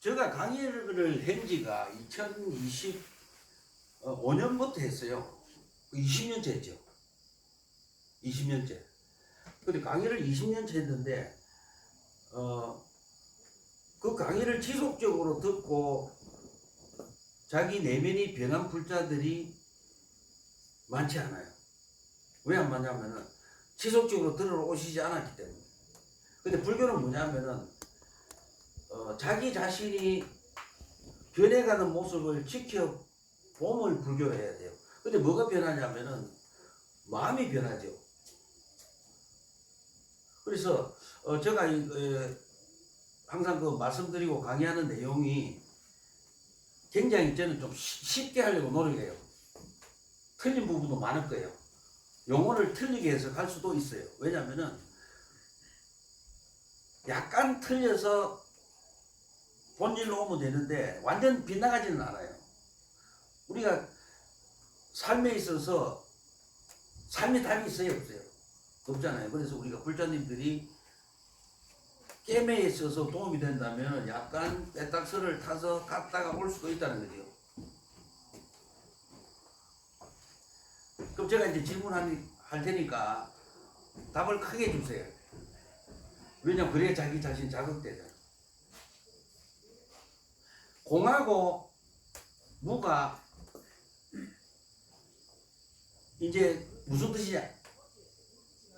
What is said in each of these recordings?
제가 강의를 한 지가 2025년부터 했어요. 20년째 했죠. 20년째. 근데 강의를 20년째 했는데, 그 강의를 지속적으로 듣고 자기 내면이 변한 불자들이 많지 않아요. 왜 안 많냐면은 지속적으로 들어오시지 않았기 때문에. 근데 불교는 뭐냐면은 자기 자신이 변해가는 모습을 지켜봄을 불교로 해야 돼요. 근데 뭐가 변하냐면은 마음이 변하죠. 그래서 제가 항상 그 말씀드리고 강의하는 내용이 굉장히 저는 좀 쉽게 하려고 노력해요. 틀린 부분도 많을 거예요. 용어를 틀리게 해서 갈 수도 있어요. 왜냐면은 약간 틀려서 본질로 오면 되는데 완전 빗나가지는 않아요. 우리가 삶에 있어서 삶의 답이 있어요, 없어요? 없잖아요. 그래서 우리가 불자님들이 게임에 있어서 도움이 된다면 약간 빼딱서를 타서 갔다가 올 수도 있다는 거죠. 그럼 제가 이제 질문할 테니까 답을 크게 주세요. 왜냐면 그래야 자기 자신 자극되잖아요. 공하고 무가 이제 무슨 뜻이냐?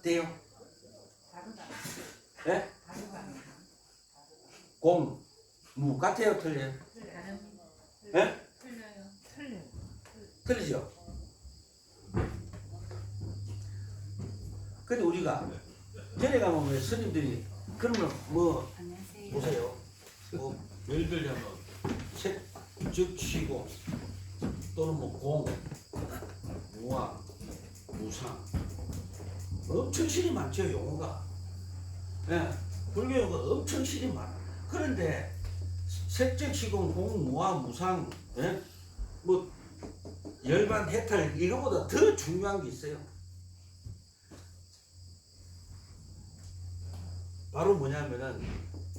돼요? 다르다. 예? 다르다. 공, 무 같아요, 틀려요? 예? 틀려요. 틀려. 틀리죠? 근데 우리가 전에 가면 왜 스님들이 그러면 뭐 안녕하세요. 보세요. 뭐 예를 들자면 색즉시공 또는 뭐 공, 무화, 무상 엄청 실이 많죠, 용어가. 예, 불교 용어가 엄청 실이 많아. 그런데 색즉시공, 공, 무화, 무상, 예? 뭐 열반, 해탈 이거보다 더 중요한 게 있어요. 바로 뭐냐면은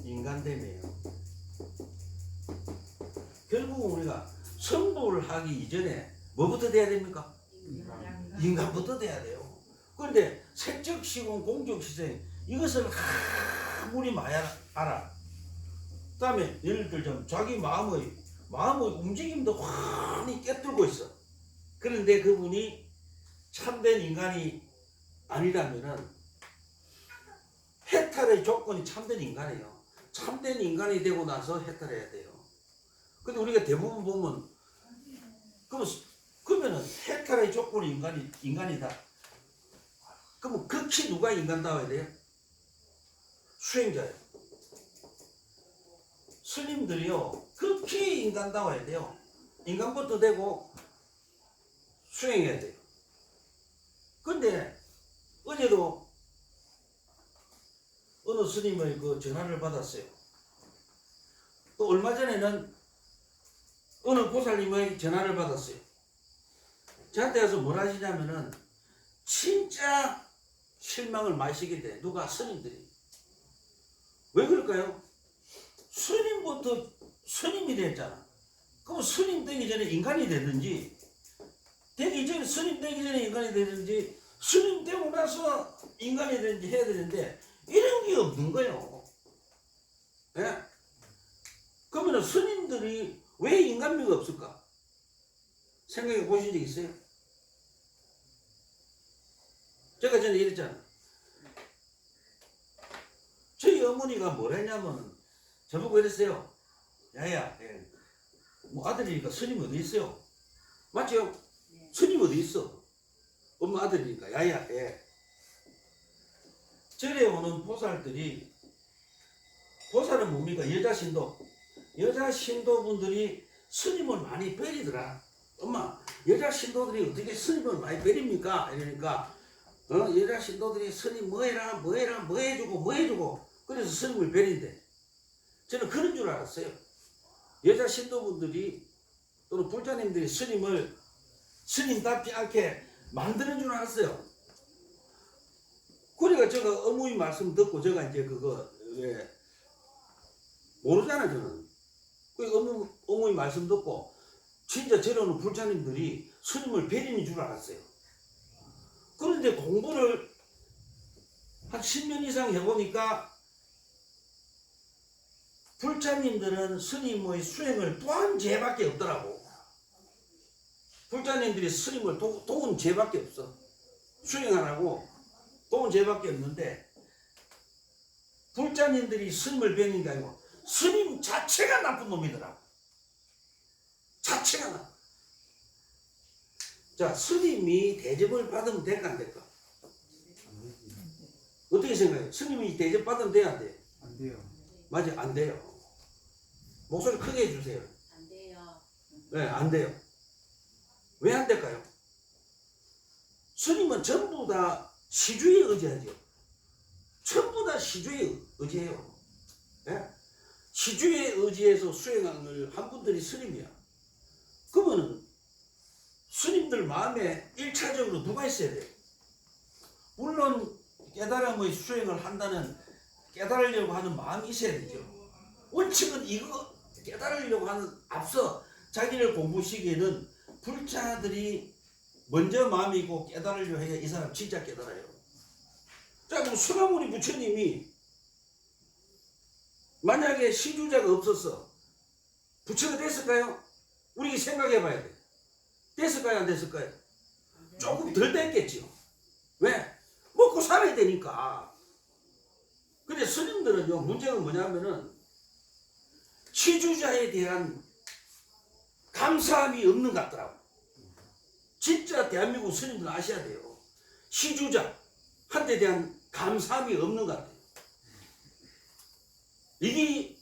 인간됨이에요. 결국은 우리가 성불을 하기 이전에 뭐부터 돼야 됩니까? 인간부터 돼야 돼요. 그런데 색적시공, 공적시생 이것을 아무리 많이 알아. 그 다음에 예를 들자면 자기 마음의 움직임도 환히 깨뚫고 있어. 그런데 그분이 참된 인간이 아니라면은 해탈의 조건이 참된 인간이에요. 참된 인간이 되고 나서 해탈해야 돼요. 근데 우리가 대부분 보면 그러면은 해탈의 조건이 인간이다. 그러면 극히 누가 인간다워야 돼요? 수행자예요. 스님들이요 극히 인간다워야 돼요. 인간부터 되고 수행해야 돼요. 근데 어제도 어느 스님의 그 전화를 받았어요. 또 얼마 전에는 어느 보살님의 전화를 받았어요. 저한테 와서 뭘 하시냐면은 진짜 실망을 많이 시게 돼. 누가? 스님들이. 왜 그럴까요? 스님부터 스님이 됐잖아. 그럼 스님 되기 전에 인간이 되든지 스님 되기 전에 인간이 되든지 스님 되고 나서 인간이 되든지 해야 되는데 이런 게 없는 거예요. 예? 그러면 스님들이 왜 인간미가 없을까? 생각해 보신 적 있어요? 제가 전에 이랬잖아요. 저희 어머니가 뭘 했냐면 저보고 이랬어요. 야야, 뭐 아들이니까 스님 어디 있어요? 맞죠? 네. 스님 어디 있어? 엄마 아들이니까 야야, 절에 오는 보살들이, 보살은 뭡니까? 여자 신도분들이 스님을 많이 베리더라. 엄마, 여자 신도들이 어떻게 스님을 많이 베립니까? 이러니까 여자 신도들이 스님 뭐 해주고 그래서 스님을 베린대. 저는 그런 줄 알았어요. 여자 신도분들이 또는 불자님들이 스님을 스님답지 않게 만드는 줄 알았어요. 그러니까 제가 어머니 말씀 듣고 제가 이제 그거 모르잖아요. 저는 그 어머니 말씀 듣고 진짜 저러는 불자님들이 스님을 베리는 줄 알았어요. 그런데 공부를 한 10년 이상 해보니까 불자님들은 스님의 수행을 도한 죄밖에 없더라고. 불자님들이 스님을 도운 죄밖에 없어. 수행하라고 도운 죄밖에 없는데 불자님들이 스님을 뵈는 게 아니고 스님 자체가 나쁜 놈이더라고. 자체가 나쁜. 자, 스님이 대접을 받으면 될까 안 될까? 어떻게 생각해요? 스님이 대접 받으면 돼야 안 돼? 안 돼요. 맞아, 안 돼요. 목소리 크게 해주세요. 안 돼요. 네, 안 돼요. 왜 안 될까요? 스님은 전부 다 시주에 의지하죠. 전부 다 시주에 의지해요. 네? 시주에 의지해서 수행을 한 분들이 스님이야. 그러면은 스님들 마음에 1차적으로 누가 있어야 돼요? 물론 깨달음의 수행을 한다는 깨달으려고 하는 마음이 있어야 되죠. 원칙은 이거 깨달으려고 하는 앞서 자기를 공부시기에는 불자들이 먼저 마음이고 깨달으려고 해야 이 사람 진짜 깨달아요. 자, 그럼 수가모니 부처님이 만약에 시주자가 없었어. 부처가 됐을까요? 우리 생각해 봐야 돼. 됐을까요? 안 됐을까요? 조금 덜 됐겠죠. 왜? 먹고 살아야 되니까. 근데 스님들은요, 문제가 뭐냐면은 시주자에 대한 감사함이 없는 것 같더라고. 진짜 대한민국 스님들은 아셔야 돼요. 시주자한테 대한 감사함이 없는 것 같아요. 이게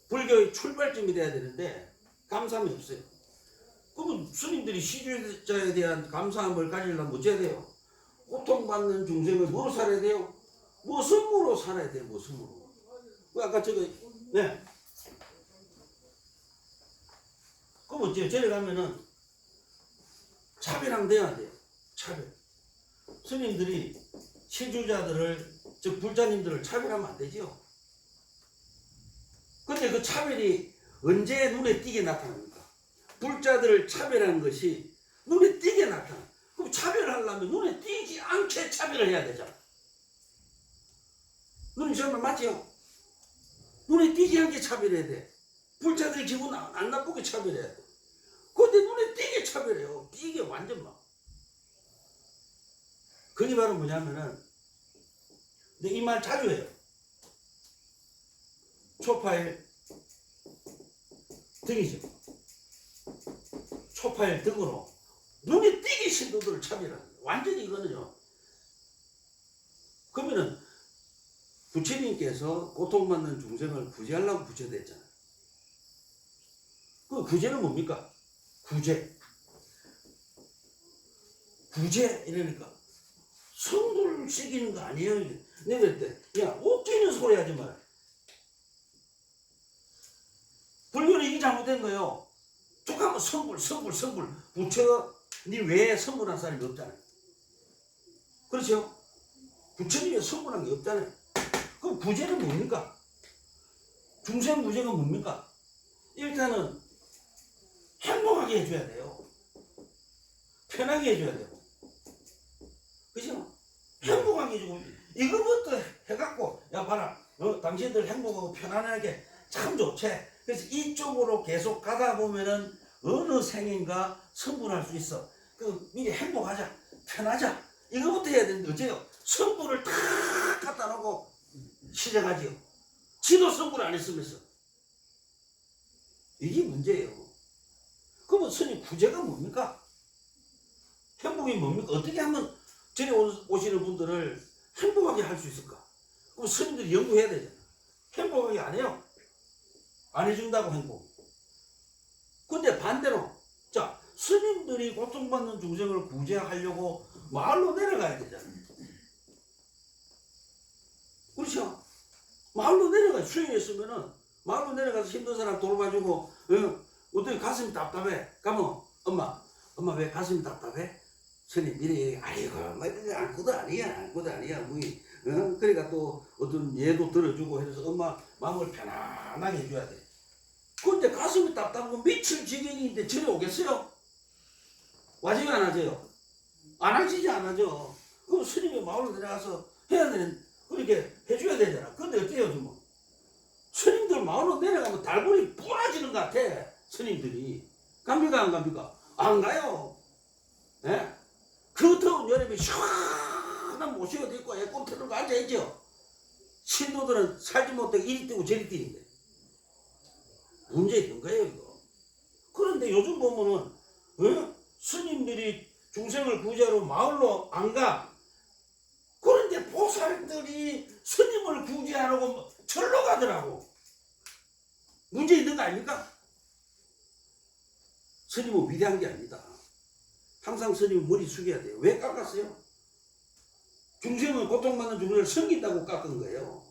불교의 출발점이 돼야 되는데 감사함이 없어요. 그러면 스님들이 시주자에 대한 감사함을 가지려면 어째야 돼요? 고통받는 중생을 뭐로 살아야 돼요? 무엇으로 살아야 돼요? 무엇으로? 아까 저거 네. 그럼 어째요? 저리 가면은 차별랑 돼야 돼요. 차별. 스님들이 시주자들을 즉 불자님들을 차별하면 안 되죠. 근데 그 차별이 언제 눈에 띄게 나타납니까? 불자들을 차별하는 것이 눈에 띄게 나타나. 그럼 차별하려면 눈에 띄지 않게 차별을 해야 되잖아. 눈이 정말 맞죠? 눈에 띄지 않게 차별해야 돼. 불자들 기분 안 나쁘게 차별해야 돼. 근데 눈에 띄게 차별해요. 띄게 완전 막. 그게 바로 뭐냐면은, 근데 이 말 자주 해요. 초파일 등이죠. 초파일 등으로 눈에 띄게 신도들을 차별하는 거예요. 완전히 이거는요. 그러면은 부처님께서 고통받는 중생을 구제하려고 부처됐잖아요. 그 구제는 뭡니까? 구제. 구제 이러니까 성불 시키는 거 아니에요. 내가 그랬대. 야, 웃기는 소리 하지 마라. 불교는 이게 잘못된 거예요. 툭하면 성불. 부처, 니 외에 성불한 사람이 없잖아요. 그렇죠? 부처님이 성불한 게 없잖아요. 그럼 구제는 뭡니까? 중생 구제가 뭡니까? 일단은 행복하게 해줘야 돼요. 편하게 해줘야 되고. 그죠? 행복하게 해주고, 이거부터 해갖고, 야, 봐라. 당신들 행복하고 편안하게 참 좋지. 그래서 이쪽으로 계속 가다 보면은 어느 생인가 성불할 수 있어. 미리 행복하자. 편하자. 이거부터 해야 되는데, 어째요? 성불을 탁 갖다 놓고 시작하지요. 지도 성불 안 했으면서. 이게 문제예요. 그러면 스님 구제가 뭡니까? 행복이 뭡니까? 어떻게 하면 전에 오시는 분들을 행복하게 할 수 있을까? 그럼 스님들이 연구해야 되잖아. 행복하게 안 해요. 안 해준다고 행복. 근데 반대로, 자, 스님들이 고통받는 중생을 구제하려고 마을로 내려가야 되잖아. 그렇죠? 마을로 내려가, 수행했으면은, 마을로 내려가서 힘든 사람 돌봐주고, 어떻게 가슴이 답답해? 가면, 엄마 왜 가슴이 답답해? 스님, 이래, 아이고, 아무것도 아니야, 뭐, 그러니까 또 어떤 예도 들어주고 해서 엄마 마음을 편안하게 해줘야 돼. 근데 가슴이 답답하고 미칠 지경인데 절에 오겠어요? 와지가 안 하죠? 안 하시지 안 하죠? 그럼 스님이 마을로 내려가서 해야 되는, 그렇게 해줘야 되잖아. 근데 어때요, 지금? 스님들 마을로 내려가면 달고리 부러지는 것 같아, 스님들이. 갑니까, 안 갑니까? 안 가요. 예? 그 더운 여름에 시원한 모시가 있고 에어컨 틀고 앉아있죠? 신도들은 살지 못하고 이리 뛰고 저리 뛰는데. 문제 있는 거예요, 이거. 그런데 요즘 보면은, 스님들이 중생을 구제하러 마을로 안 가. 그런데 보살들이 스님을 구제하라고 절로 가더라고. 문제 있는 거 아닙니까? 스님은 위대한 게 아니다. 항상 스님은 머리 숙여야 돼요. 왜 깎았어요? 중생은 고통받는 중생을 섬긴다고 깎은 거예요.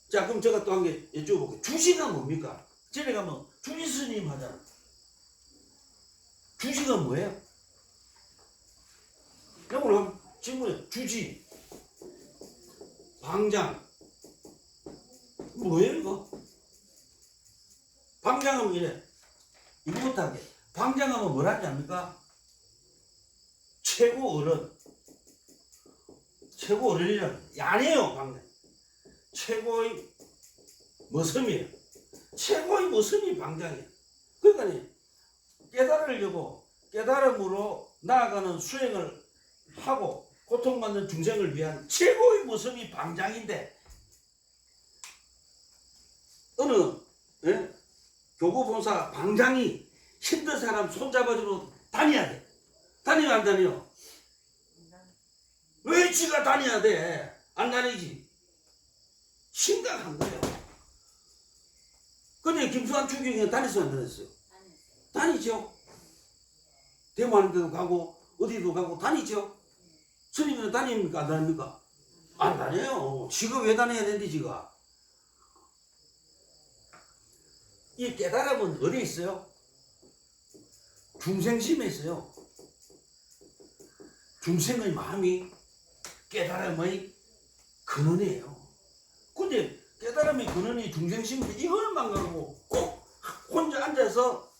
자, 그럼 제가 또 한 개 여쭤볼게요. 주시가 뭡니까? 집에 가면 주지 스님 하잖아. 주시가 뭐예요? 영어로 하면 질문해. 주지, 방장, 뭐예요 이거? 방장하면 이래. 이거부터 하게. 방장하면 뭐라지 압니까? 최고 어른. 최고 어른이라는 아니에요, 방장. 최고의 머슴이에요. 최고의 머슴이 방장이에요. 그러니까 깨달으려고 깨달음으로 나아가는 수행을 하고 고통받는 중생을 위한 최고의 모습이 방장인데, 어느 교구본사 방장이 힘든 사람 손잡아주러 다녀야 돼. 다니면 안 다녀? 왜 지가 다녀야 돼? 안 다니지. 심각한 거예요. 근데 김수환 추경이 다녔어요, 안 다녔어요? 다니죠. 대모하는 데도 가고 어디도 가고 다니죠. 스님은 다닙니까? 안 다닙니까? 안 다녀요. 지가 왜 다녀야 되는데 지가. 이 깨달음은 어디에 있어요? 중생심에 있어요. 중생의 마음이 깨달음의 근원이에요. 근데 깨달음의 근원이 중생심인데 이걸만 가지고 꼭 혼자 앉아서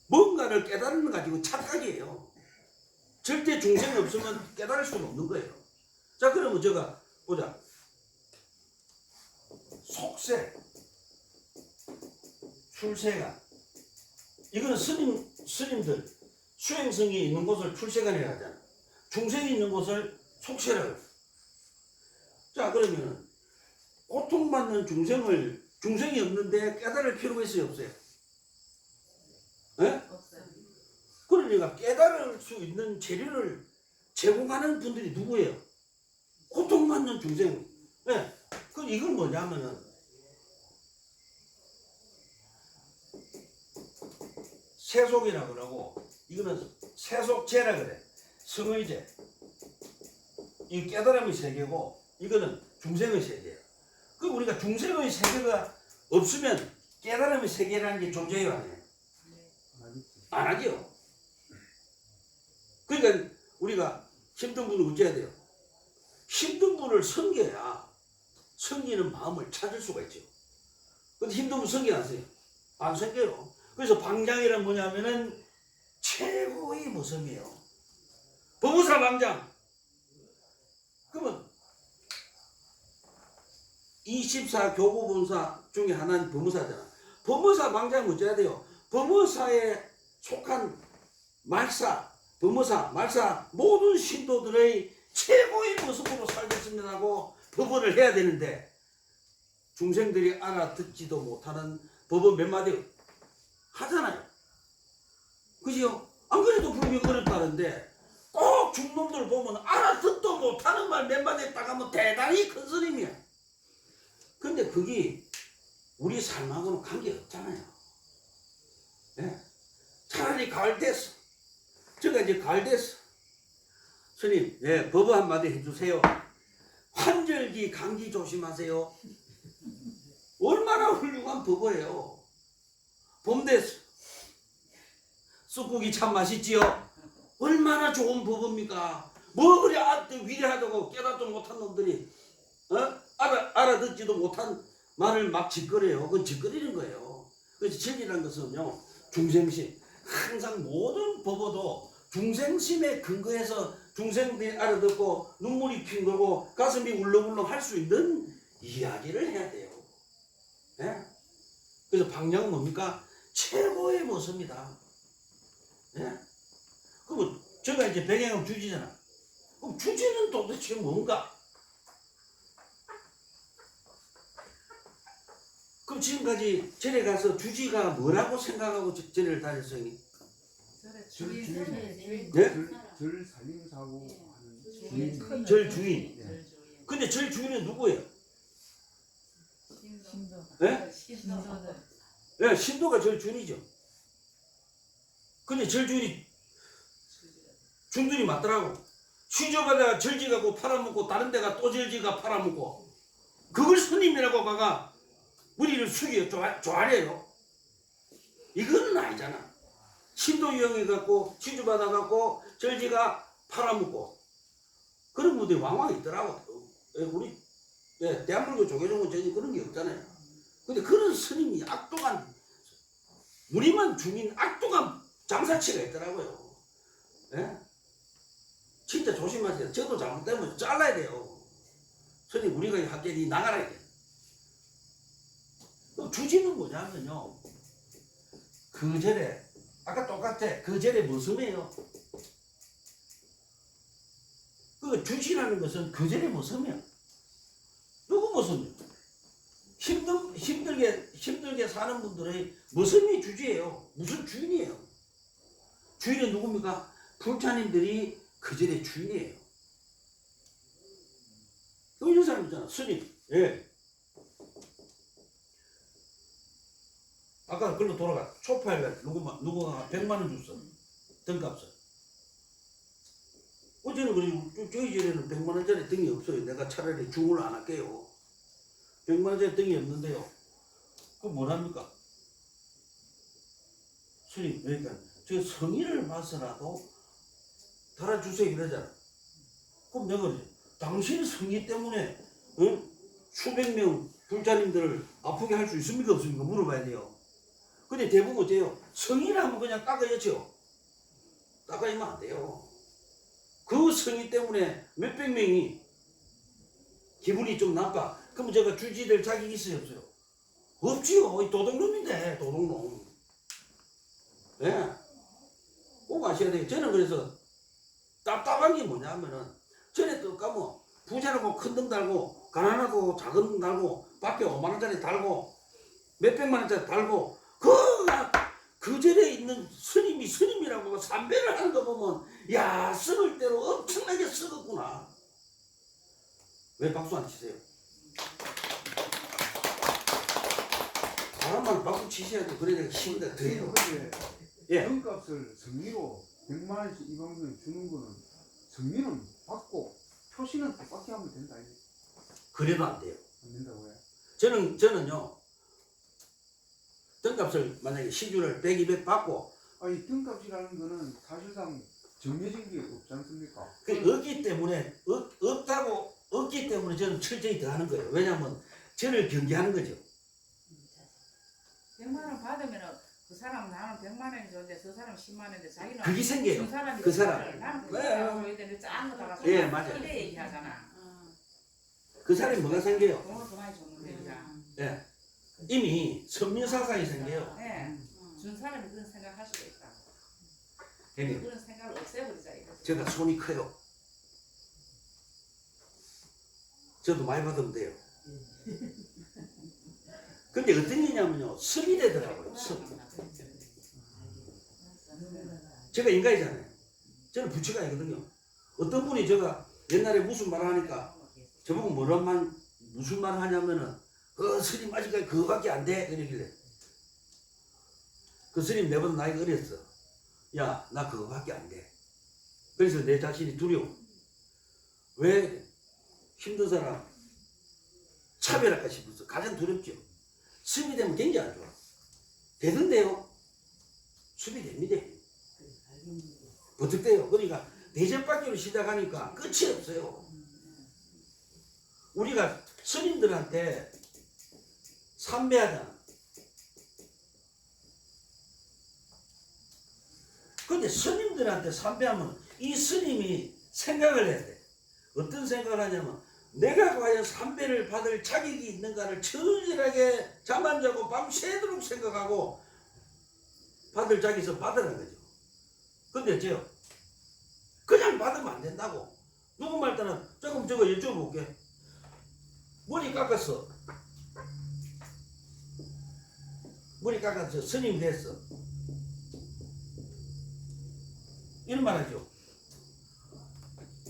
뭔가를 깨달는 거 가지고 착각이에요. 절대 중생이 없으면 깨달을 수는 없는 거예요. 자, 그러면 제가 보자. 속세, 출세관. 이거는 스님들 수행성이 있는 곳을 출세관이라고 하잖아. 중생이 있는 곳을 속세라고 해요. 자, 그러면 고통받는 중생이 없는데 깨달을 필요가 있어요, 없어요? 네? 그러니까 깨달을 수 있는 재료를 제공하는 분들이 누구예요? 고통받는 중생. 네. 그럼 이건 뭐냐면은 세속이라 그러고, 이거는 세속제라 그래. 성의제. 이 깨달음의 세계고, 이거는 중생의 세계예요. 그럼 우리가 중생의 세계가 없으면 깨달음의 세계라는 게 존재해요, 안 해요? 안 하죠. 그러니까 우리가 힘든 분을 어째야 돼요? 힘든 분을 섬겨야 섬기는 마음을 찾을 수가 있죠. 근데 힘든 분 섬겨하세요? 안 섬겨요. 그래서 방장이란 뭐냐면은 최고의 모습이에요. 법무사 방장. 그러면 24 교구본사 중에 하나는 법무사잖아. 법무사 방장은 어째야 돼요? 법무사에 속한 말사, 법무사, 말사 모든 신도들의 최고의 모습으로 살겠습니다 하고 법원을 해야 되는데, 중생들이 알아듣지도 못하는 법은 몇 마디 하잖아요. 그죠? 안 그래도 분명히 어렵다는데 꼭 중놈들 보면 알아듣도 못하는 말 몇 마디 딱 하면 대단히 큰 스님이야. 근데 그게 우리 삶하고는 관계없잖아요. 네? 차라리 가을 됐어. 제가 이제 가을 됐어. 스님, 예, 법어 한마디 해주세요. 환절기, 감기 조심하세요. 얼마나 훌륭한 법어예요. 봄 됐어. 쑥국이 참 맛있지요. 얼마나 좋은 법입니까? 뭐 그리 위대하다고 깨닫도 못한 놈들이 알아 알아듣지도 못한 말을 막 짓거려요. 그건 짓거리는 거예요. 그래서 진리라는 것은요, 중생심. 항상 모든 법어도 중생심에 근거해서 중생들이 알아듣고 눈물이 핀 거고 가슴이 울렁울렁 할 수 있는 이야기를 해야 돼요. 예? 그래서 방향은 뭡니까? 최고의 모습이다. 예? 그럼 제가 이제 배경은 주지잖아. 그럼 주지는 도대체 뭔가? 그럼 지금까지 절에 가서 주지가 뭐라고 생각하고 절을 다녔어요? 주인. 네? 절 살림사고 하는 주인. 주인. 절 주인. 예. 근데 절 주인은 누구예요? 신도. 예? 신도들. 예, 신도가 절 주인이죠. 근데 절 주인이 중들이 맞더라고. 시주받다가 절지가고 팔아먹고 다른 데가 또 절지가 팔아먹고 그걸 스님이라고 가가 머리를 숙여 조아려요. 이거는 아니잖아. 신도 이용해갖고 시주받아갖고 절지가 팔아먹고 그런 분들이 왕왕 있더라고. 우리 대한민국 조계종은 전혀 그런 게 없잖아요. 근데 그런 스님이 악독한 우리만 중인 악독한 장사치가 있더라고요. 예? 진짜 조심하세요. 저도 잘못되면 잘라야 돼요. 스님 우리가 학교에 나가라 이게. 주지는 뭐냐면요. 그 절에 아까 똑같아. 그 절에 모습이에요. 그 주지라는 것은 그 절의 모습이야. 누구 모습이야? 힘들게 사는 분들의 모습이 주지예요. 무슨 주인이에요? 주인은 누굽니까? 불자님들이 그 절의 주인이에요. 또 이런 사람 있잖아. 스님. 예. 아까 글로 돌아가. 초파일날 누구가 100만 원 줬어. 등값을. 어제는 그래. 저희 절에는 100만 원짜리 등이 없어요. 내가 차라리 중을 안 할게요. 100만 원짜리 등이 없는데요. 그럼 뭐랍니까? 스님, 그러니까 저 성의를 봐서라도 달아주세요 이러잖아. 그럼 내가 그러지. 당신 성의 때문에 수백 명 불자님들을 아프게 할 수 있습니까 없습니까? 물어봐야 돼요. 근데 대부분 어때요? 성의라면 그냥 닦아야죠. 닦아야면 안 돼요. 그 성의 때문에 몇백 명이 기분이 좀 나빠. 그럼 제가 주지될 자격이 있어요 없어요? 없지요. 도둑놈인데 도둑놈. 예. 꼭 아셔야 돼요. 저는 그래서 답답한 게 뭐냐면은 전에 또 가면 부자라고 큰 등 달고 가난하고 작은 등 달고 밖에 5만 원짜리 달고 몇백만 원짜리 달고 그 절에 있는 스님이 스님이라고 삼배를 하는 거 보면 야 썩을 대로 엄청나게 썩었구나. 왜 박수 안 치세요? 사람만 박수 치셔야지. 그래야 힘이 더 돼요. 예. 등값을 성의로 100만 원씩 이 방송에 주는 거는 성의는 받고 표시는 똑같이 하면 된다. 그래도 안 돼요. 안 된다고 해. 저는요 등값을 만약에 시주를 100, 200 받고 아니 등값이라는 거는 사실상 정해진 게 없지 않습니까? 없기 때문에 없기 때문에 저는 철저히 더 하는 거예요. 왜냐하면 저를 경계하는 거죠. 100만 원 받으면은 그 사람 나는 100만 원이 좋은데 저 사람 10만 원인데 자기는 그게 생겨요. 준 사람이 그 사람. 나는 그 네. 사람 줘야 되는데 짠거 다 갖고 예, 맞아요. 이래 얘기하잖아. 그 사람이 뭐가 생겨요? 돈을 그 많이 줬는데 그냥. 예. 이미 선민사상이 생겨요. 네. 준 사람이 그런 생각할 수도 있다. 형님, 그런 생각을 없애버리자 이거지. 제가 손이 커요. 저도 많이 받으면 돼요. 근데 어떤 일이냐면요. 습이 되더라고요. 습. 제가 인간이잖아요. 저는 부치가 아니거든요. 어떤 분이 제가 옛날에 무슨 말을 하니까 저보고 무슨 말을 하냐면은 스님 아직까지 그거밖에 안 돼. 그러길래 그 스님 내보다 나이가 어렸어. 야, 나 그거밖에 안 돼. 그래서 내 자신이 두려워. 왜 힘든 사람 차별할까 싶어서 가장 두렵죠. 습이 되면 굉장히 안 좋아. 되던데요. 습이 됩니다. 버뜩돼요. 그러니까 대접받기로 시작하니까 끝이 없어요. 우리가 스님들한테 삼배하잖아. 근데 스님들한테 삼배하면 이 스님이 생각을 해야 돼. 어떤 생각을 하냐면 내가 과연 삼배를 받을 자격이 있는가를 철저하게 잠 안 자고 밤새도록 생각하고 받을 자격에서 받으라는 거죠. 근데 어째요? 그냥 받으면 안 된다고. 누구 말 때는 조금 저거 여쭤볼게. 머리 깎았어. 머리 깎았어. 스님 됐어. 이런 말 하죠.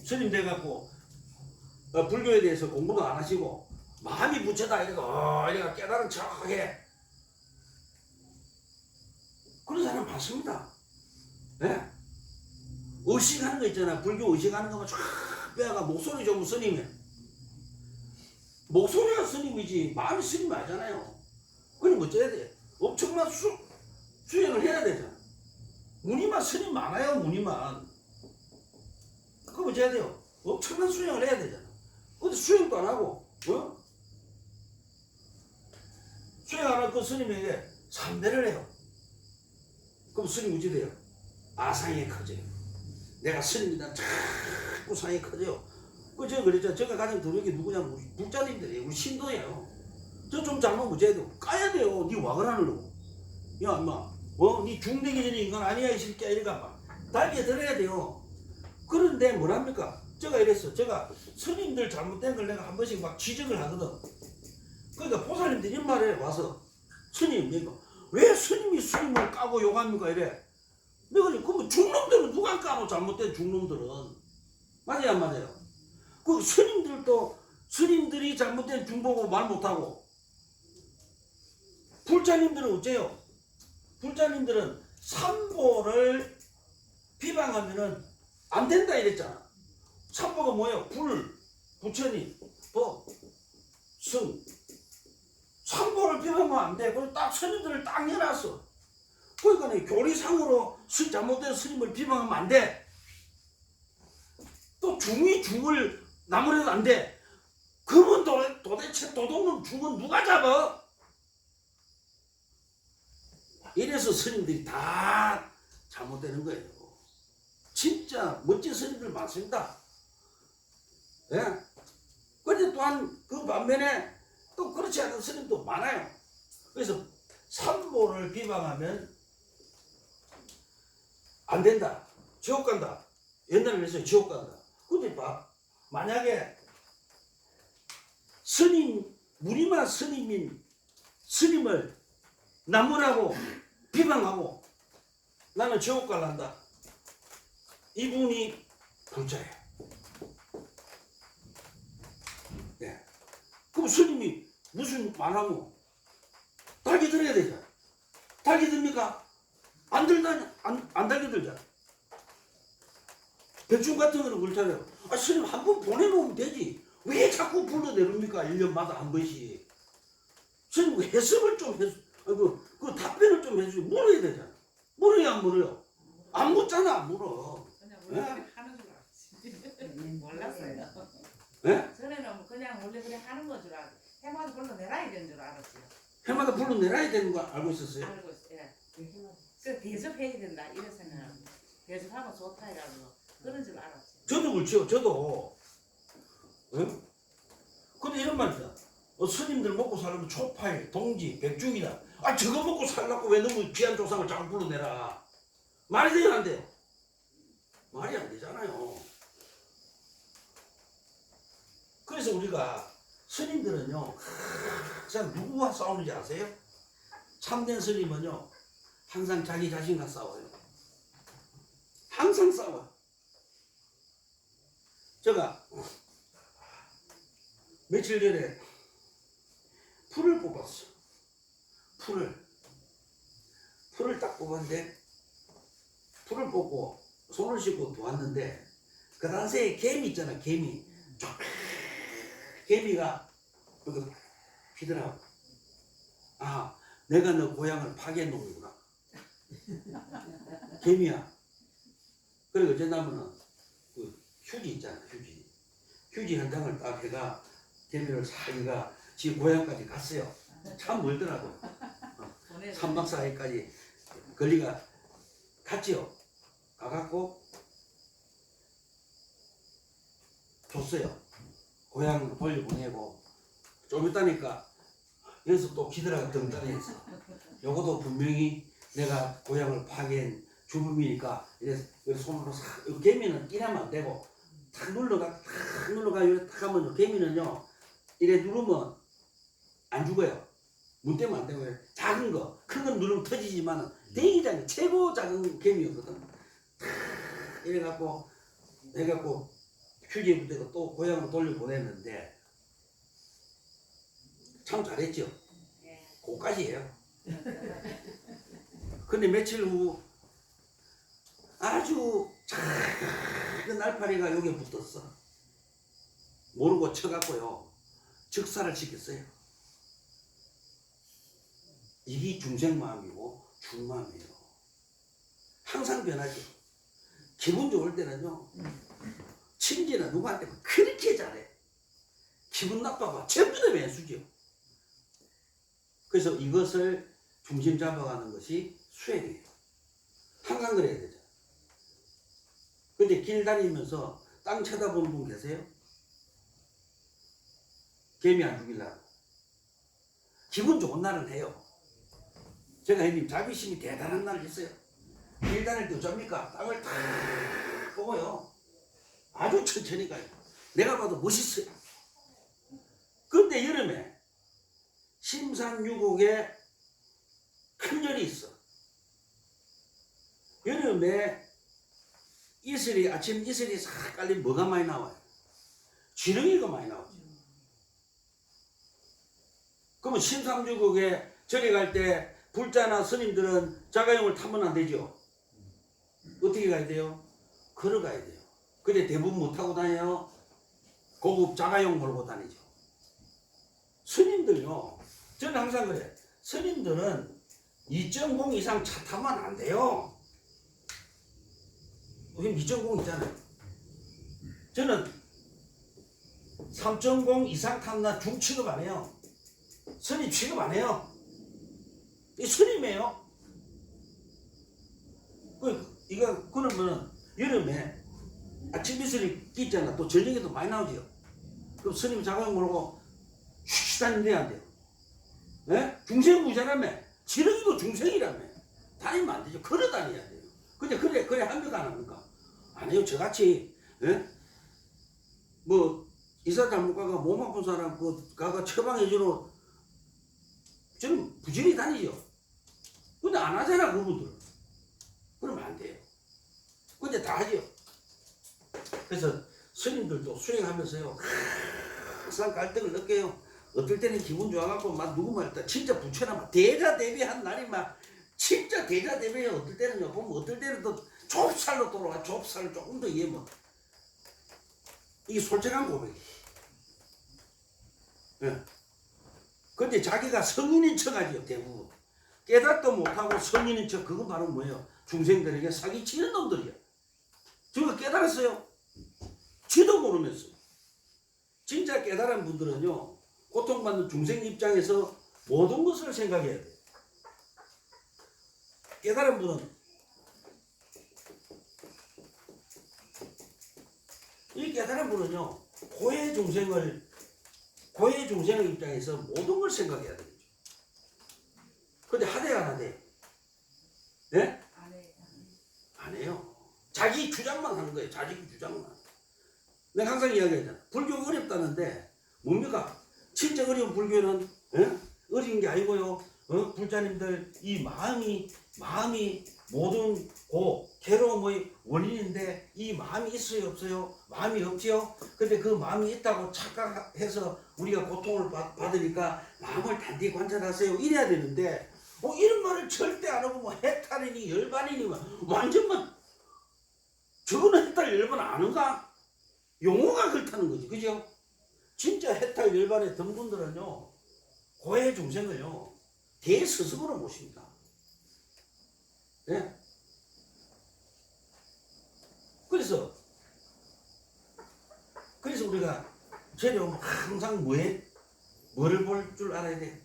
스님 돼갖고 불교에 대해서 공부도 안 하시고 마음이 부처다 이래가 깨달은 척하게 그런 사람 많습니다. 예? 의식하는 거 있잖아. 불교 의식하는 거만 쫙 빼앗가 목소리 좋으면 스님이야. 목소리가 스님이지 마음이 스님이 아니잖아요. 그럼 어째야 돼? 엄청난 수행을 해야 되잖아. 무늬만 스님 많아요. 무늬만. 그럼 어째야 돼요? 엄청난 수행을 해야 되잖아. 근데 수행도 안 하고 수행 안 하고 그 스님에게 삼배를 해요. 그럼 스님 어찌 돼요? 아상이 커져요. 내가 스님이다 자꾸 상이 커져요. 제가 그랬죠. 제가 가장 들은 게 누구냐면 우리 불자님들이에요. 우리 신도예요. 저 좀 잘못 무죄해도 까야 돼요. 니 와그라 하려고. 야 인마 니 중되기 전에 인간 아니야 이 새끼야 이래가 막 달게 들어야 돼요. 그런데 뭐랍니까? 제가 이랬어. 제가 스님들 잘못된 걸 내가 한 번씩 막 지적을 하거든. 그러니까 보살님들이 이런 말에 와서 스님 내가 왜 스님이 스님을 까고 욕합니까 이래. 내가 그러면 중놈들은 누가 까노 잘못된 중놈들은. 맞아요 안 맞아요? 그 스님들도 스님들이 잘못된 중보고 말 못하고 불자님들은 어째요? 불자님들은 삼보를 비방하면은 안 된다 이랬잖아. 삼보가 뭐예요? 불, 부처님, 법, 승. 삼보를 비방하면 안 돼. 그래서 딱 스님들을 딱 내놨어. 그러니까 교리상으로 잘못된 스님을 비방하면 안 돼. 또 중이 중을 나무래도 안 돼. 그러면 도대체 도둑놈 중은 누가 잡아? 이래서 스님들이 다 잘못되는 거예요. 진짜 멋진 스님들 많습니다. 예? 그런데 또한 그 반면에 또 그렇지 않은 스님도 많아요. 그래서 삼보를 비방하면 안 된다. 지옥 간다. 옛날에 그랬어요. 지옥 간다. 근데 봐. 만약에 무리마 스님인 스님을 나무라고 비방하고 나는 지옥 갈란다. 이분이 불자예요. 네. 그럼 스님이 무슨 말하고 달게 들어야 되잖아. 달게 듭니까? 안 들다니 안 달게 들잖아. 백중 같은 거는 그렇잖아요. 스님 한 번 보내놓으면 되지. 왜 자꾸 불러내립니까? 1년마다 한 번씩. 스님 해석을 좀 해서 그 답변을 좀 해주지. 물어야 되잖아. 물어야 안 물어요? 안 묻잖아. 안 물어. 그냥 원래 그래 하는 줄 알았지. 몰랐어요. 예? 전에는 그냥 원래 그래 하는 건 줄 알았지. 해마다 불러내라야 되는 줄 알았지. 해마다 불러내라야 되는 거 알고 있었어요? 알고 있어요. 예. 그 대접해야 된다 이래서는 대접하면 좋다 이라고 그런 줄 알았지. 저도 그렇죠. 저도. 응? 근데 이런 말이다. 스님들 먹고 살려면 초파일, 동지, 백중이다. 저거 먹고 살려고 왜 너무 귀한 조상을 자꾸 불러내라. 말이 돼요 안 돼요? 말이 안 되잖아요. 그래서 우리가 스님들은요 항상 누구와 싸우는지 아세요? 참된 스님은요 항상 자기 자신과 싸워요. 항상 싸워요. 제가 며칠 전에 풀을 뽑았어. 풀을 딱 뽑았는데 풀을 뽑고 손을 씻고 놓았는데 그 당시에 개미 있잖아. 개미가 여기 피더라고. 내가 너 고향을 파괴해 놓는구나. 개미야. 그리고 어쩌냐면은 그 휴지 있잖아. 휴지 한 장을 딱 해가 개미를 사기가 지 고향까지 갔어요. 참 멀더라고. 보내줘. 3박 4일까지 거리가 갔지요. 가갖고 줬어요. 고향으로 돌려보내고 좀 있다니까 여기서 또 기드라가 등단했어. 요것도 분명히 내가 고향을 파괴한 주범이니까 이래 손으로 싹 개미는 이러면 안 되고 탁 눌러가 이래 탁 하면 개미는요 이래 누르면 안 죽어요. 문 때문에 안 되고 작은 거 큰 건 누르면 터지지만 대기장이 최고 작은 개미였거든. 탁 이래갖고 해갖고 휴지에 붙여서 또 고향으로 돌려보냈는데 참 잘했죠. 예. 그까지예요. 근데 며칠 후 아주 작은 날파리가 여기에 붙었어. 모르고 쳐갖고요 즉사를 시켰어요. 이게 중생마음이고 중마음이에요. 항상 변하죠. 기분 좋을 때는요 친지나 누구한테 그렇게 잘해. 기분 나빠봐 전부 다 매수죠. 그래서 이것을 중심 잡아가는 것이 수행이에요. 항상 그래야 되죠. 근데 길 다니면서 땅 쳐다보는 분 계세요? 개미 안 죽이려고. 기분 좋은 날은 해요. 제가 형님 자비심이 대단한 날 있어요. 길 다닐 때 어쩝니까? 땅을 탁 보고요. 아주 천천히 가요. 내가 봐도 멋있어요. 근데 여름에 심산유곡에 큰 열이 있어. 여름에 이슬이 아침 이슬이 싹 깔리면 뭐가 많이 나와요? 지렁이가 많이 나오죠. 그러면 심산유곡에 절에 갈 때 불자나 스님들은 자가용을 타면 안 되죠. 어떻게 가야 돼요? 걸어가야 돼요. 근데 대부분 못 타고 다녀요. 고급 자가용 몰고 다니죠. 스님들요. 저는 항상 그래. 스님들은 2.0 이상 차 타면 안 돼요. 여기 2.0 있잖아요. 저는 3.0 이상 타면 중 취급 안 해요. 스님 취급 안 해요. 이 스님이에요. 이거 그러면 여름에 아침 이슬이 있잖아. 또 저녁에도 많이 나오죠. 그럼 스님 자가용 몰고 슉 다니면 안 돼요. 네? 중생무자라며. 지렁이도 중생이라며. 다니면 안 되죠. 걸어 다녀야 돼요. 근데 그래 합니까 안 합니까? 안 해요. 저같이 예? 뭐 이사 잘못가가 몸 아픈 사람 가가 처방해주러 저는 부지런히 다니죠. 근데 안 하잖아 그분들. 그러면 안 돼요. 근데 다 하죠. 그래서 스님들도 수행하면서요 항상 갈등을 느껴요. 어떨 때는 기분 좋아갖고 막 누구 말다 진짜 부처나 막 대자대비한 날이 막 진짜 대자대비해요. 어떨 때는요 보면 어떨 때는 또 좁쌀로 돌아가. 좁쌀을 조금 더 이해면 이게 솔직한 고백이. 예. 근데 자기가 성인인 척 하죠. 대부분 깨닫도 못하고 성인인 척. 그건 바로 뭐예요? 중생들에게 사기치는 놈들이야. 저거 깨달았어요. 지도 모르면서. 진짜 깨달은 분들은요 고통받는 중생 입장에서 모든 것을 생각해야 돼요. 깨달은 분은 이 깨달은 분은요 고해 중생의 입장에서 모든 걸 생각해야 되죠. 근데 하대가 안 하대. 예? 안 해요. 자기 주장만 하는 거예요. 자기 주장만. 내가 항상 이야기하잖아. 불교가 어렵다는데 뭡니까? 진짜 어려운 불교는 어려운 게 아니고요. 불자님들 이 마음이 모든 괴로움의 원인인데 이 마음이 있어요 없어요? 마음이 없지요. 근데 그 마음이 있다고 착각해서 우리가 고통을 받으니까 마음을 단디 관찰하세요 이래야 되는데 이런 말을 절대 안 하고 뭐 해탈이니 열반이니 완전 뭐 저거는 해탈 열반 아는가? 용어가 그렇다는 거지. 그죠? 진짜 해탈 열반의 등분들은요 고해 중생을요 대스승으로 모십니다. 네? 그래서 우리가 재료는 항상 뭐를 볼 줄 알아야 돼?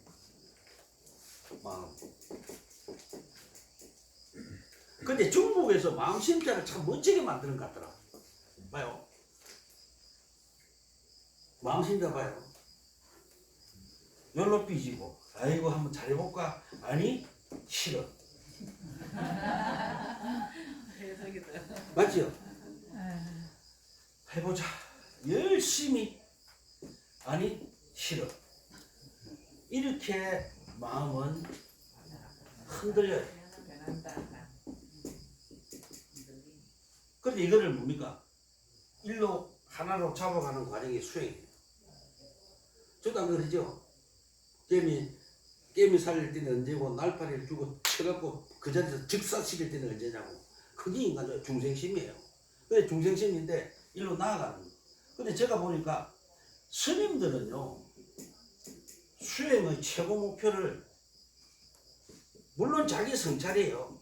마음. 근데 중국에서 마음 심자를 참 멋지게 만드는 것 같더라. 봐요. 마음 심자 봐요. 열로 삐지고, 아이고 한번 잘해볼까? 아니 싫어. 맞지요? 해보자. 열심히. 아니 싫어. 이렇게 마음은 흔들려요. 그런데 이거를 뭡니까? 일로 하나로 잡아가는 과정이 수행이에요. 저도 안 그러죠? 깨미 살릴 때는 언제고 날파리를 주고 쳐갖고 그 자리에서 즉사시킬 때는 언제냐고. 그게 인간적 중생심이에요. 근데 중생심인데 일로 나아가는 거예요. 근데 제가 보니까 스님들은요, 수행의 최고 목표를, 물론 자기 성찰이에요.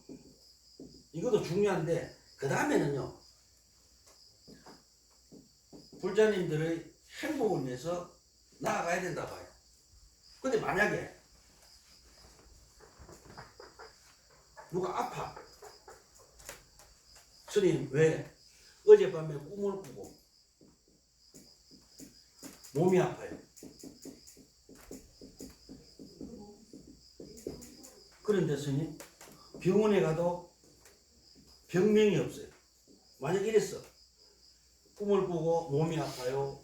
이것도 중요한데, 그 다음에는요, 불자님들의 행복을 위해서 나아가야 된다 봐요. 근데 만약에 누가 아파, 스님 왜 어젯밤에 꿈을 꾸고 몸이 아파요? 그런데 스님 병원에 가도 병명이 없어요. 만약 이랬어. 꿈을 꾸고 몸이 아파요.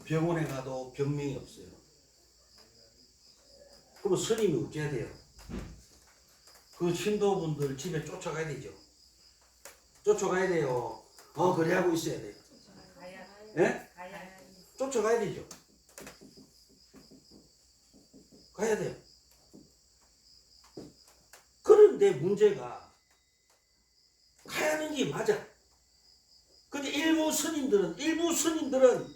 병원에 가도 병명이 없어요. 그럼 스님이 어째야 돼요? 그 신도분들 집에 쫓아가야 되죠. 쫓아가야 돼요. 그래 하고 있어야 돼요. 예? 쫓아가야 되죠. 가야 돼요. 그런데 문제가 가야 하는 게 맞아. 근데 일부 스님들은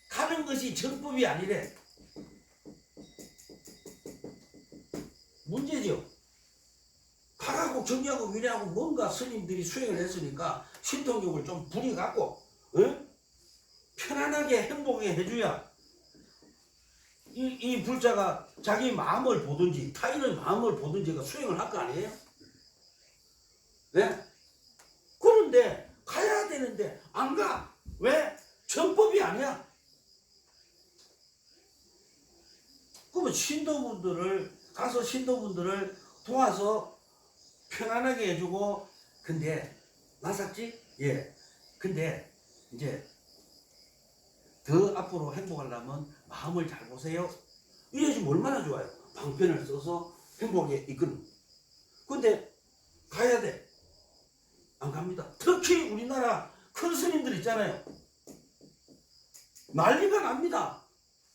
가는 것이 정법이 아니래. 문제죠. 가라고 정리하고 위례하고 뭔가 스님들이 수행을 했으니까 신통력을 좀 부려갖고 편안하게 행복하게 해줘야 이 불자가 자기 마음을 보든지 타인의 마음을 보든지가 수행을 할 거 아니에요? 네? 그런데 가야 되는데 안 가. 왜? 정법이 아니야. 그러면 신도분들을 도와서 편안하게 해주고, 근데 나삭지? 예. 근데 이제 더 앞으로 행복하려면 마음을 잘 보세요. 이래주면 얼마나 좋아요. 방편을 써서 행복에 이끄는. 근데 가야 돼. 안 갑니다. 특히 우리나라 큰 스님들 있잖아요. 난리가 납니다.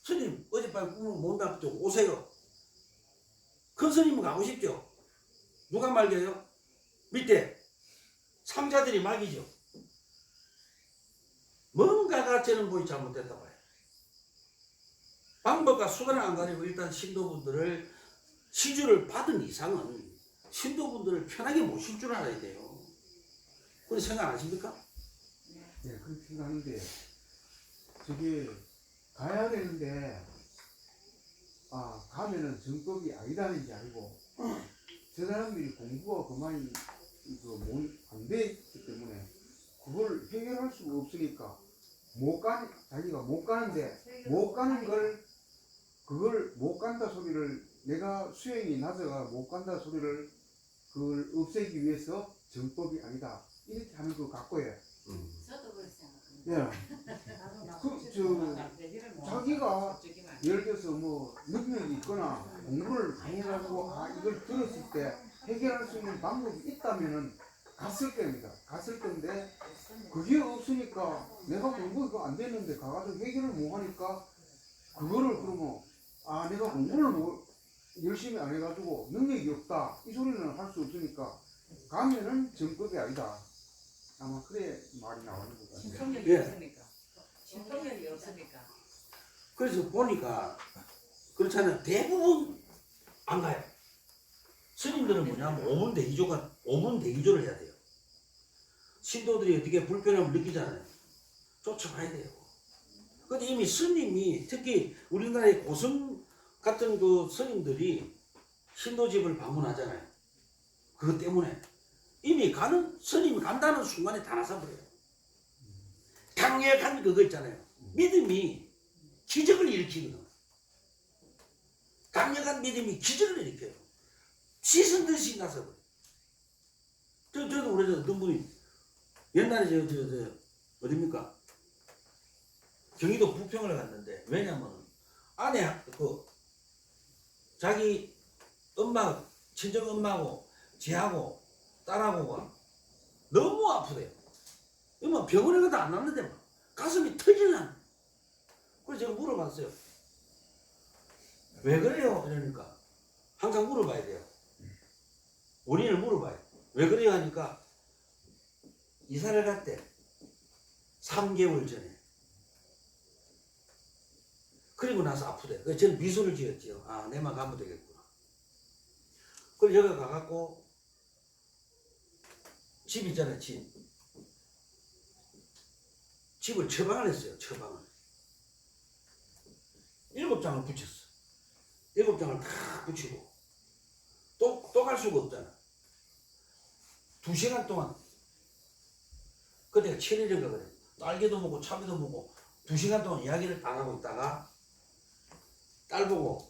스님 어젯밤에 꿈을 몸이 아프죠. 오세요. 큰 스님은 가고 싶죠. 누가 말겨요? 밑에 상자들이 말기죠. 뭔가가 저는 보이 잘못됐다 봐요. 방법과 수단을 안 가리고 일단 신도분들을 시주를 받은 이상은 신도분들을 편하게 모실 줄 알아야 돼요. 그렇게 생각 안 하십니까? 네, 그렇게 생각하는데 저게 가야 되는데 가면은 정법이 아니라는 게 아니고 저 사람들이 공부가 그만이 안 됐기 때문에 그걸 해결할 수가 없으니까 자기가 못 가는데 못 가는 걸 그걸 못 간다 소리를 내가 수행이 낮아가 못 간다 소리를 그걸 없애기 위해서 정법이 아니다 이렇게 하는 거 갖고 해. 저도 그랬어요. 예. 자기가 예를 들어서 뭐 능력이 있거나 공부를 많이 해가지고 이걸 들었을 때 해결할 수 있는 방법이 있다면은 갔을 겁니다. 갔을 건데 그게 없으니까 내가 공부가 안 되는데 가가지고 해결을 못 하니까 그거를 그러면 내가 공부를 열심히 안 해가지고 능력이 없다 이 소리는 할 수 없으니까 가면은 정법이 아니다. 아마 그래 말이 나오는 것 같아요. 신통력이 없으니까. 신통력이 없으니까. 그래서 보니까 그렇잖아요. 대부분 안 가요. 스님들은 뭐냐면 5분 대기조를 해야 돼요. 신도들이 어떻게 불편함을 느끼잖아요. 쫓아가야 돼요. 근데 이미 스님이 특히 우리나라의 고승 같은 그 스님들이 신도집을 방문하잖아요. 그것 때문에 이미 가는 스님이 간다는 순간에 다 나서버려요. 강력한 그거 있잖아요. 믿음이 기적을 일으키거든. 강력한 믿음이 기적을 일으켜요. 씻은 듯이 나서버려요. 저도 그래서 어떤 분이 옛날에 어딥니까? 경기도 부평을 갔는데, 왜냐면 아내 자기 엄마, 친정 엄마하고 지하고 딸하고가 너무 아프대요. 이뭐 병원에 가도 안 낫는데 막 가슴이 터질라는. 그래서 제가 물어봤어요. 왜 그래요? 이러니까 항상 물어봐야 돼요. 원인을 물어봐요. 왜 그래요? 하니까 이사를 갈 때 3개월 전에 그리고 나서 아프대. 그래서 저는 미소를 지었지요. 아, 내만 가면 되겠구나. 그래서 여기 가갖고 집 있잖아요. 집을 처방을 했어요. 처방을 7장을 붙였어. 7장을 다 붙이고 또 갈 수가 없잖아. 2시간 동안 그때가 7일인가 그래. 딸기도 먹고 차비도 먹고 2시간 동안 이야기를 딱 하고 있다가 딸 보고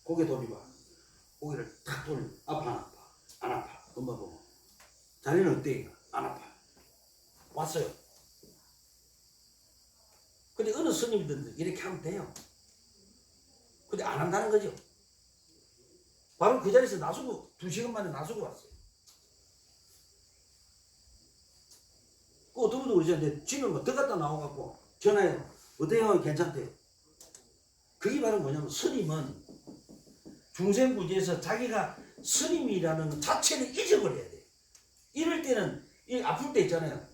고개 돌리봐. 고개를 탁 돌려. 아파 안 아파? 안 아파. 엄마 보고 자네는 어때? 안 아파. 왔어요. 근데 어느 스님들도 이렇게 하면 돼요. 근데 안 한다는 거죠. 바로 그 자리에서 나서고 2시간 만에 나서고 왔어요. 그 어떤 분도 그러잖아요. 집에 뭐 들어갔다 나와갖고 전화해요. 어때요? 괜찮대요. 그게 바로 뭐냐면 스님은 중생구제에서 자기가 스님이라는 자체를 잊어버려야 돼요. 이럴 때는 이 아플 때 있잖아요.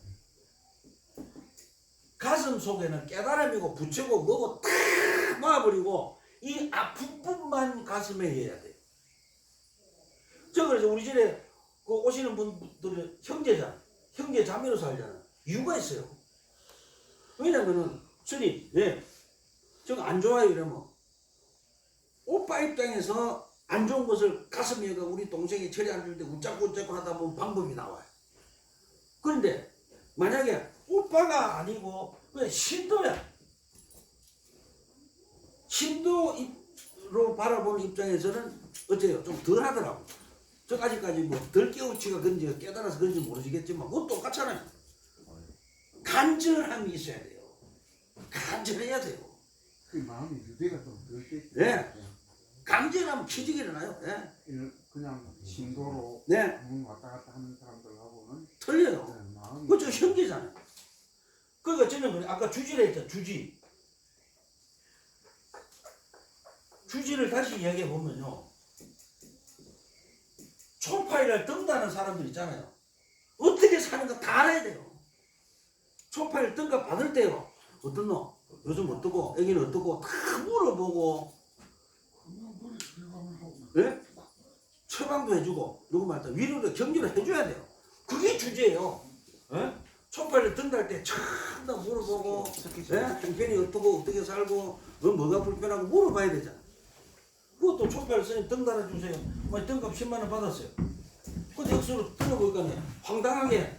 가슴 속에는 깨달음이고 부처고 뭐고 탁 놔버리고 이 아픈 분만 가슴에 해야 돼요. 저 그래서 우리 집에 그 오시는 분들은 형제 자매로 살잖아. 이유가 있어요. 왜냐면은 스님 저거 안 좋아요 이러면 오빠 입장에서 안 좋은 것을 가슴에 우리 동생이 처리 안 줄 때 웃자고 하다 보면 방법이 나와요. 그런데 만약에 오빠가 아니고 그냥 신도야. 신도로 바라보는 입장에서는 어때요? 좀 덜 하더라고. 저 아직까지 뭐 덜 깨우치가 그런지 깨달아서 그런지 모르시겠지만 그거 똑같잖아요. 간절함이 있어야 돼요. 간절해야 돼요. 그 마음이 유대가 좀덜 때. 네. 간절하면 기적이 일어나요. 네. 그냥 신도로 네. 왔다 갔다 하는 사람들하고는 틀려요. 마음이. 그거 저 형제잖아요. 그러니까 저는 아까 주지를 했잖아. 주지를 다시 이야기해 보면요. 초파일을 뜬다는 사람들 있잖아요. 어떻게 사는가 다 알아야 돼요. 초파일 뜬가 받을 때요. 어떻노? 요즘 어떠고 애기는 어떠고 다 물어보고 예? 처방도 해주고 누구 말따 위로도 격려를 해줘야 돼요. 그게 주제예요. 예? 초파일을 뜬다 할 때 참다 물어보고 예? 형편이 어떠고 어떻게 살고 뭐가 불편하고 물어봐야 되잖아. 그것도 초파일 스님 등 달아주세요. 뭐 등값 10만원 받았어요. 근데 역수로 들어보니까 황당하게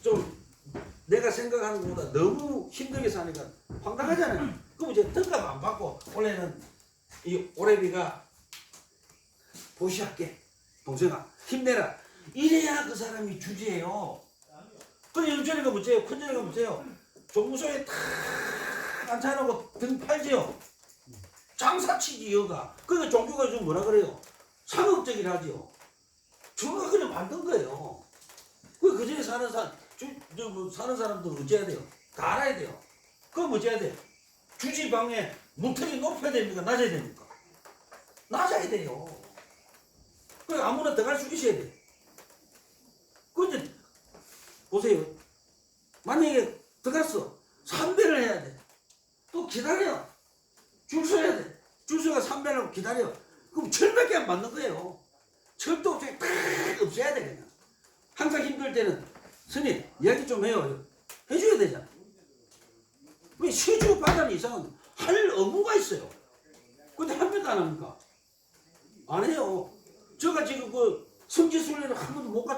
좀 내가 생각하는 것보다 너무 힘들게 사니까 황당하잖아요. 그럼 이제 등값 안 받고 원래는 이 오래비가 보시할게 동생아 힘내라 이래야 그 사람이 주지예요. 근데 영천이가 뭐지요? 큰절이가 뭐지요? 종무소에 탁 앉혀놓고 등 팔지요. 장사치지 여가. 그러니까 종교가 좀 뭐라 그래요? 상업적이라 하지요. 저가 그냥 만든 거예요. 그 전에 사는 사는 사람들은 어찌해야 돼요? 다 알아야 돼요. 그럼 어찌해야 돼? 주지방에 무턱이 높아야 됩니까? 낮아야 됩니까? 낮아야 돼요. 그 아무나 들어갈 수 있어야 돼. 근데 보세요. 만약에 들어갔어. 삼배를 해야 돼. 또 기다려. 줄 서야 돼. 줄 서가 3배라고 기다려. 그럼 철밖에 안 맞는 거예요. 철도 없이 팍 없애야 돼 그냥. 항상 힘들 때는 스님 이야기 좀 해요. 해줘야 되잖아. 왜 세주 받은 이상은 할 의무가 있어요. 근데 한 번도 안 합니까? 안 해요. 제가 지금 그 성지순례를 한 번도 못 갔잖아요.